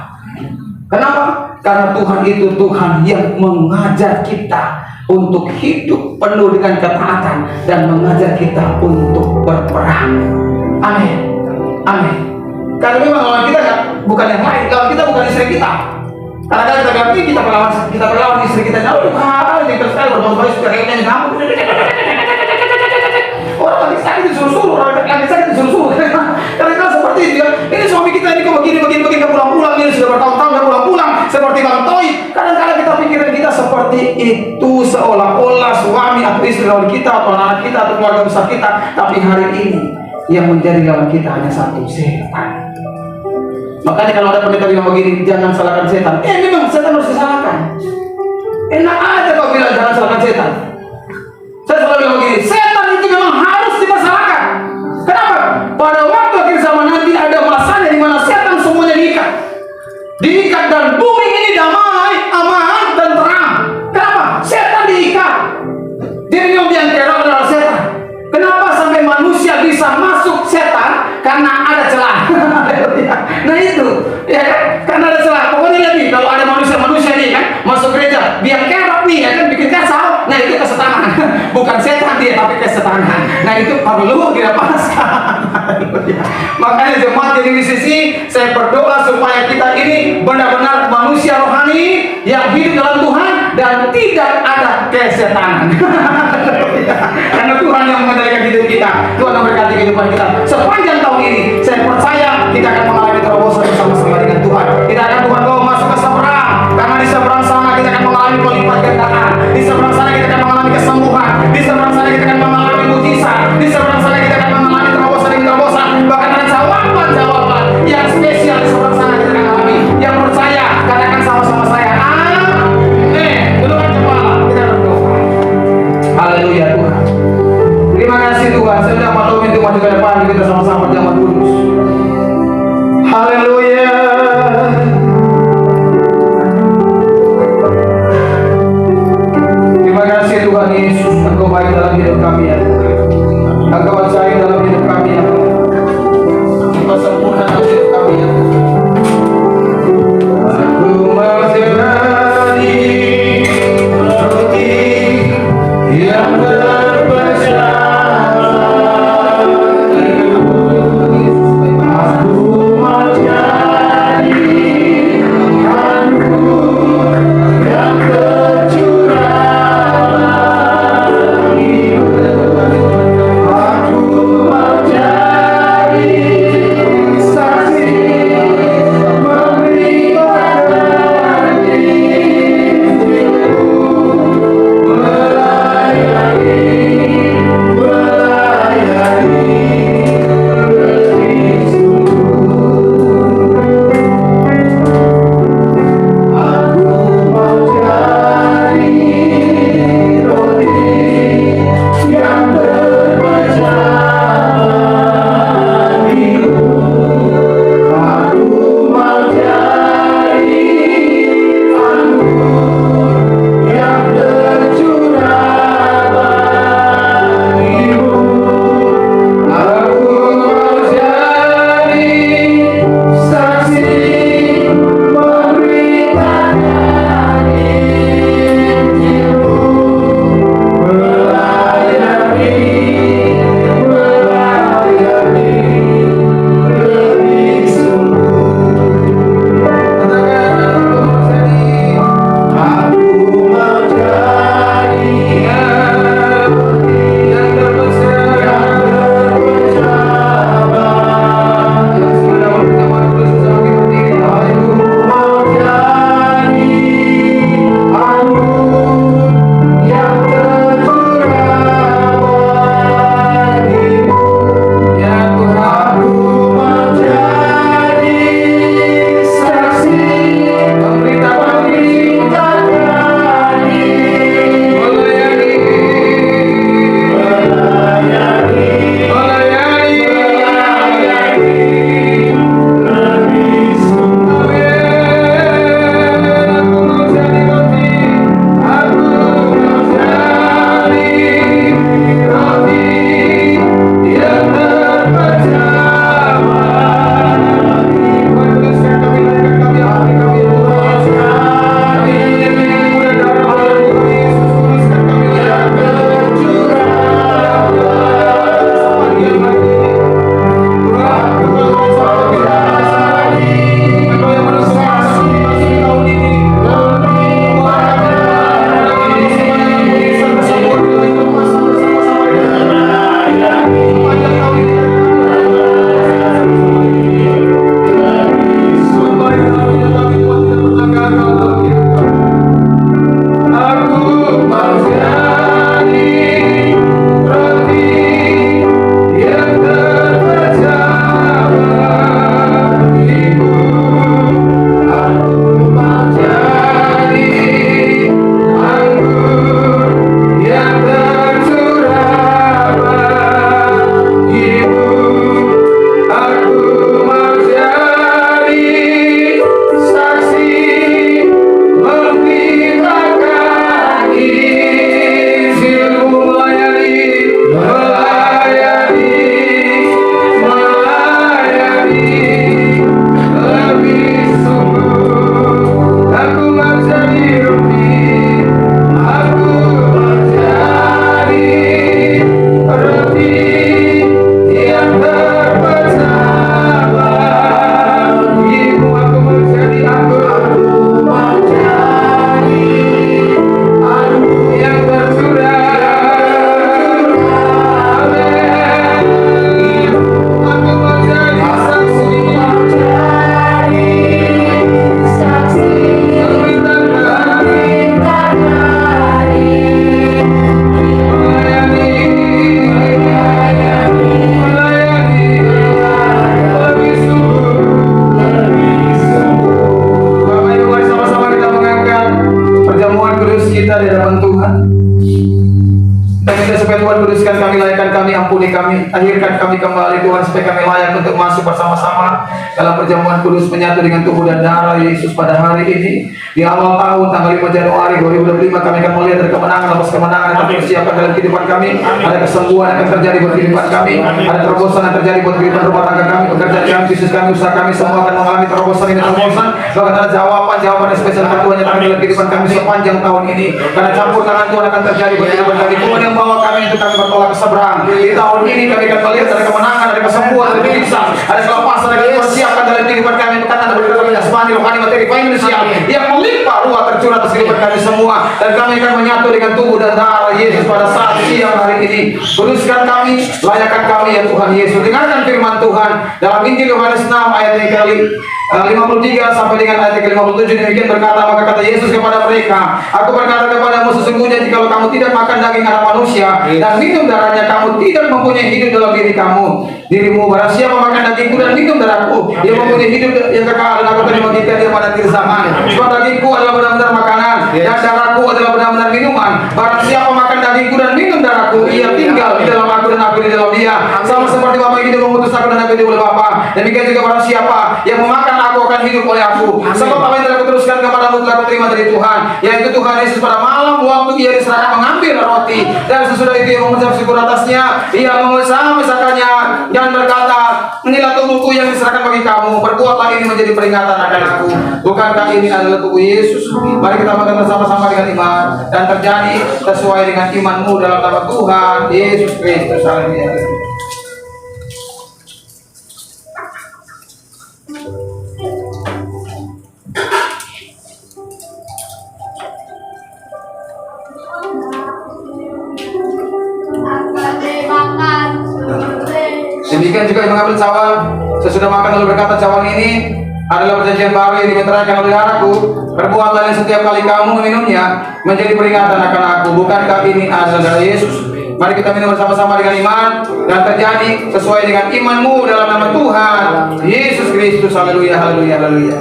Kenapa? Karena Tuhan itu Tuhan yang mengajar kita untuk hidup penuh dengan ketaatan dan mengajar kita untuk berperang. Amin. Amin. Karena memang lawan kita bukan yang lain, lawan kita bukan istri kita. Karena kalau kita ganti kita berlawan istri kita. Lalu ini terus sekali berbagai sudah kayaknya di kamu. Orang lagi sakit disuruh-suruh, orang lagi sakit disuruh-suruh. Karena seperti itu ya. Ini suami kita ini kok begini pulang-pulang, ini sudah bertahun-tahun gak pulang-pulang seperti Bang Toy. Kadang-kadang kita pikiran kita seperti itu, seolah-olah suami atau istri lawan kita atau anak kita atau keluarga besar kita. Tapi hari ini yang menjadi lawan kita hanya satu, setan. Makanya kalau ada pendeta bilang begini, jangan salahkan setan. Memang setan harus disalahkan. Enak aja kau bilang jangan salahkan setan. Saya selalu bilang begini, setan itu memang harus dimasalahkan. Kenapa? Pada waktu akhir zaman nanti ada masanya di mana setan semuanya diikat dan bumi ini damai, aman dan terang. Kenapa? Setan diikat. Jadi yang diangkat adalah setan. Kenapa sampai manusia bisa masuk setan? Karena ada celah. Nah itu, ya kan? Karena ada celah. Pokoknya lihat nih, kalau ada manusia nih kan masuk gereja, biar kerap nih, ya kan, bikin kasar. Nah itu kesetanan, bukan setan dia, tapi kesetanan. Nah itu perlu dilepaskan. Makanya jemaat jadi di sisi, saya berdoa supaya kita ini benar-benar manusia rohani yang hidup dalam Tuhan dan tidak ada kesetanan. Karena Tuhan yang mengendalikan hidup kita, Tuhan yang memberkati kehidupan kita. Sepanjang tahun ini, saya percaya kita akan mengalami terobosan bersama-sama dengan Tuhan. Kita akan Tuhan bawa masuk ke seberang, karena di seberang sana kita akan mengalami pelipat gandaan. Di seberang sana kita akan mengalami kesembuhan. Di seberang sana kita akan mengalami mujizat. Di seberang sana kita akan mengalami terobosan demi terobosan. Bahkan ada jawaban-jawaban yang spesial di seberang sana kita akan alami. Yang percaya, katakan sama-sama saya. Amin. Tundukkan kepala, kita berdoa. Haleluya Tuhan. Terima kasih Tuhan. Saya sudah maklum itu maju ke depan, kita sama-sama berjamaah kudus. Tuhan, kuduskan kami, layakkan kami, ampuni kami, akhirkan kami kembali Tuhan, supaya kami layak untuk masuk bersama-sama dalam perjamuan kudus menyatu dengan tubuh dan darah Yesus pada hari ini. Di awal tahun tanggal 5 Januari 2025 kami akan melihat ada kemenangan atas kemenangan yang terpersiapkan dalam kehidupan kami. Ada kesembuhan yang akan terjadi buat kehidupan kami, ada terobosan yang terjadi buat kehidupan rumah tangga kami, pekerjaan kami, bisnis kami, usaha kami, semua akan mengalami terobosan ini terobosan. Bahkan ada jawaban-jawaban yang spesial Tuhan yang terjadi dalam kehidupan kami sepanjang tahun ini. Karena campur tangan Tuhan akan terjadi buat kehidupan kami. Tuhan yang bawa kami untuk kami bertolak ke seberang. Di tahun ini kami akan melihat ada kemenangan, ada kesembuhan, ada kebijaksanaan, ada kelepasan, ada dipersiapkan dalam kehidupan kami. Karena ada berkata jasmani, rohani, materi, finansial yang melimpah ruah tercurah atas kehidupan kami semua. Dan kami akan menyatu dengan tubuh dan darah Yesus pada saat siang hari ini. Kuduskan kami, layakkan kami ya Tuhan Yesus. Dengarkan firman Tuhan dalam Injil Yohanes 6 ayat yang kali 53 sampai dengan ayat yang ke-57. Demikian berkata, maka kata Yesus kepada mereka, aku berkata kepadamu sesungguhnya jikalau kamu tidak makan daging anak manusia dan minum darahnya, kamu tidak mempunyai hidup dalam diri kamu. Dirimu barang siapa makan dagingku dan minum darahku, dia mempunyai hidup yang kekal, dan aku akan membagikan dia pada akhir zaman. Sebab dagingku adalah benar-benar makanan dan darahku adalah benar-benar minuman. Barang siapa makan dagingku dan minum darahku, ia tinggal di dalam aku dan aku di dalam dia, sama seperti Bapa yang hidup mengutus aku dan aku hidup oleh Bapa. Demikian juga barang siapa yang memakan aku akan hidup oleh aku. Sebab apa yang telah kuteruskan kepadamu telah kuterima dari Tuhan, yaitu Tuhan Yesus pada malam waktu ia diserahkan mengambil roti, dan sesudah itu ia mengucap syukur atasnya, ia memisahkannya dan berkata, inilah tubuhku yang diserahkan bagi kamu, perbuatlah ini menjadi peringatan akan aku. Bukankah ini adalah tubuh Yesus? Mari kita makan bersama-sama dengan iman, dan terjadi sesuai dengan imanmu dalam nama Tuhan Yesus Kristus. Haleluya. Demikian juga yang mengambil cawan sesudah makan lalu berkata, cawan ini adalah perjanjian baru yang dimeteraikan oleh darahku. Perbuatlah ini setiap kali kamu meminumnya menjadi peringatan akan aku. Bukankah ini adalah darah Yesus? Mari kita minum bersama-sama dengan iman, dan terjadi sesuai dengan imanmu dalam nama Tuhan Yesus Kristus. Haleluya, haleluya, haleluya.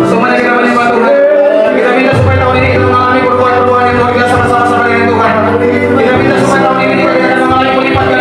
Semuanya kita menyembah Tuhan. Kita minta supaya tahun ini kita mengalami perbuatan yang luar biasa bersama-sama dengan Tuhan. Kita minta supaya tahun ini kita akan mengalami pelipatan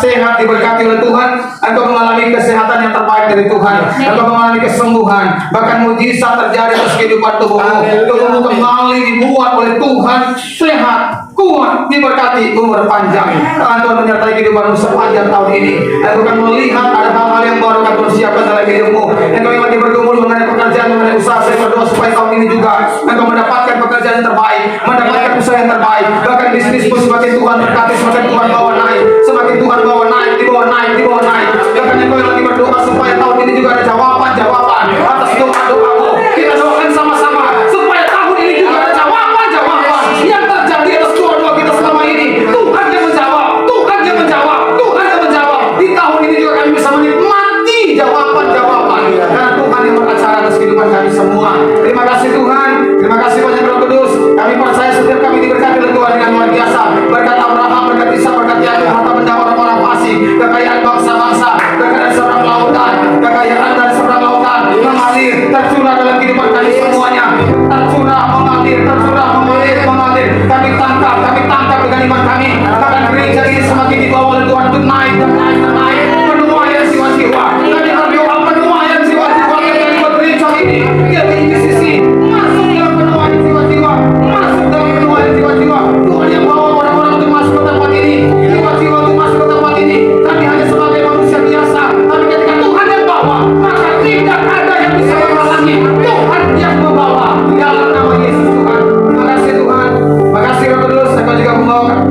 sehat, diberkati oleh Tuhan. Engkau mengalami kesehatan yang terbaik dari Tuhan. Engkau mengalami kesembuhan, bahkan mujizat terjadi atas kehidupan tubuhmu. Tubuhmu kembali dibuat oleh Tuhan sehat, kuat, diberkati, umur panjang. Tuhan menyertai kehidupanmu sepanjang tahun ini. Engkau akan melihat ada hal-hal yang baru akan persiapkan dalam hidupmu. Engkau yang lagi bergumul mengenai pekerjaan, mengenai usaha, saya berdoa supaya tahun ini juga engkau mendapatkan pekerjaan yang terbaik, mendapatkan usaha yang terbaik, bahkan bisnismu semakin Tuhan berkati, semakin Tuhan bawa naik, semakin Tuhan bawa naik, dibawa naik, dibawa naik. Bahkan engkau yang lagi berdoa supaya tahun ini juga ada jawaban-jawaban atas doa-doamu. Kita doakan sama-sama supaya tahun ini juga ada jawaban-jawaban yang terjadi atas doa-doa kita selama ini. Tuhan yang menjawab, Tuhan yang menjawab, Tuhan yang menjawab. Di tahun ini juga kami bisa menikmati jawaban-jawaban karena Tuhan yang beracara atas kehidupan kami semua. Terima kasih Tuhan, terima kasih banyak Roh Kudus. Kami percaya setiap kami diberkati oleh Tuhan dengan luar biasa. Berkat Abraham, berkat Ishak, berkat Yakub, harta benda orang-orang fasik, kekayaan bangsa-bangsa, kekayaan seberang lautan, kekayaan dari seberang lautan mengalir, tercurah dalam kehidupan kami semuanya. Tercurah, mengalir, tercurah, mengalir. Kami tangkap dengan iman kami. Bahkan gereja ini semakin dibawa oleh Tuhan untuk naik dan naik dan naik. Penuaian jiwa-jiwa. Kami berdoa penuaian jiwa-jiwa yang buat gereja ini. Dia di sisi masuk dalam penuaian jiwa-jiwa, masuk dalam penuaian jiwa-jiwa. Tuhan yang bawa orang-orang untuk masuk ke tempat ini, jiwa-jiwa untuk masuk ke tempat ini. Kami hanya sebagai manusia biasa, tapi ketika Tuhan yang bawa, maka tidak ada yang bisa menghalangi. Tuhan yang membawa dalam nama Yesus Tuhan. Terima kasih Tuhan, terima kasih Roh Kudus. Saya juga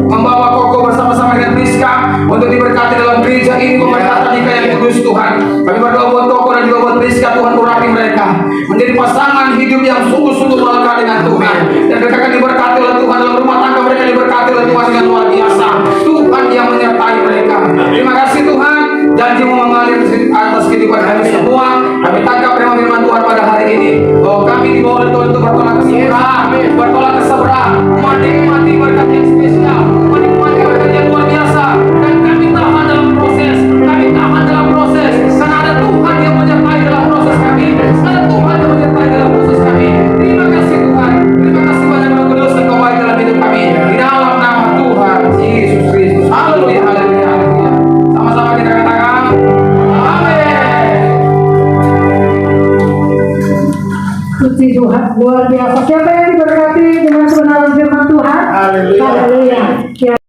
membawa Koko bersama-sama dengan Rizka untuk diberkati dalam gereja ini, pemberkatan nikah yang kudus Tuhan. Kami berdoa buat Koko dan juga buat Rizka, Tuhan urapi mereka menjadi pasangan hidup yang sungguh-sungguh melekat dengan Tuhan, dan mereka akan diberkati oleh Tuhan dalam rumah tangga mereka, diberkati oleh Tuhan dengan luar biasa. Tuhan yang menyertai mereka. Terima kasih Tuhan, janji-Mu mengalir atas kehidupan kami semua. Kami tangkap firman Tuhan pada hari ini bahwa kami dibawa oleh Tuhan untuk bertolak ke seberang, bertolak ke seberang, menikmati berkat yang spesial, menikmati berkat yang luar biasa. Dan kami tahan dalam proses, kami tahan dalam proses, karena ada Tuhan yang menyertai dalam proses kami, ada Tuhan yang menyertai dalam proses kami. Terima kasih Tuhan, terima kasih banyak Roh Kudus, Engkau baik dalam hidup kami. Di dalam nama Tuhan Yesus Kristus. Haleluya, haleluya, haleluya. Sama-sama kita katakan amin. Puji Tuhan, luar biasa. Siapa yang diberkati dengan kebenaran firman Tuhan? Haleluya. Haleluya.